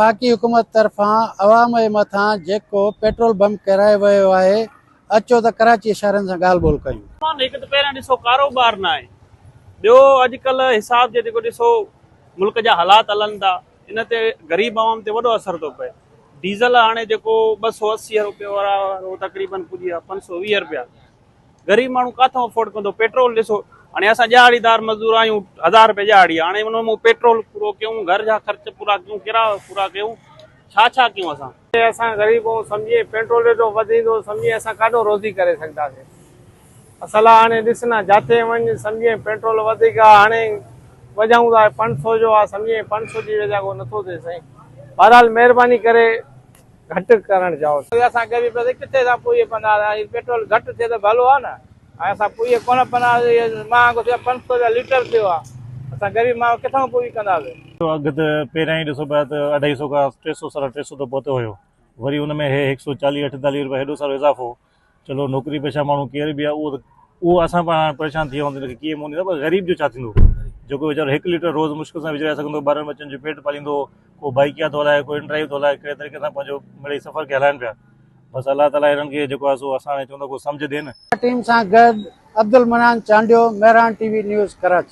पाकी हुकूमत तरफा अवाम जे मथां जेको पेट्रोल बम करायो वियो आहे, अचो त कराची शहरनि सां ॻाल्हि ॿोल कयूं। हिकु त पहिरियां ॾिसो कारोबार न आहे, ॿियो अॼुकल्ह हिसाब जे जेको ॾिसो मुल्क जा हालात हलनि था, इन ते ग़रीब आवाम ते वॾो असर थो पए। डीज़ल हाणे जेको 280 रुपये वारा उहो तक़रीबन पुॼी विया 520 रुपया। ग़रीब माण्हू किथां अफोर्ड कंदो? पेट्रोल ॾिसो, हाणे असां ॾियाड़ीदार मज़दूर आहियूं, 1000 रुपये ॾियाड़ी, हाणे उन में पेट्रोल पूरो कयूं, घर जा ख़र्च पूरा कयूं, किराया पूरा कयूं, छा कयूं असां ग़रीब ऐं सम्झे पेट्रोल एॾो वधींदो सम्झे असां काॾो रोज़ी करे सघंदासीं। असल हाणे ॾिस न, जिथे वञ सम्झे पेट्रोल वधीक आहे, हाणे वॼूं था 500 जो आहे, सम्झे 500 जी वजह को नथो थिए साईं। बहरहाल महिरबानी करे घटि करणु चाहियो। असां ग़रीब किथे था पूरी पना, पेट्रोल घटि थिए त भलो आहे न। हाणे असां पूरी कोन पना, महांगो थियो 500 रुपया लीटर थियो आहे, असां ग़रीब माण्हू किथां पूरी कंदासीं? अघु त पहिरियां ई ॾिसो पिया त 250 खां 300 350 त पहुतो हुयो, वरी हुन में 140 48 रुपया हेॾो सारो इज़ाफ़ो। चलो नौकिरी पेशा माण्हू केर बि आहे, उहो असां पाण परेशान थी विया आहियूं, कीअं मोनी पर ग़रीब जो छा थींदो? जेको वीचारो 1 लीटर रोज़ मुश्किल सां विझाए सघंदो, ॿारनि बच्चनि जो पेट पालींदो, को बाइकिया थो हलाए, को इनड्राइव थो हलाए, कहिड़े तरीक़े सां पंहिंजो मिड़ई सफ़र खे हलाइनि पिया। बसि अलाह ताला हिननि खे जेको आहे सो असां हाणे चवंदा को सम्झ ॾियनि। टीम सां गॾु अब्दुल मनान चांडियो, मेहरान टीवी न्यूज़ कराची।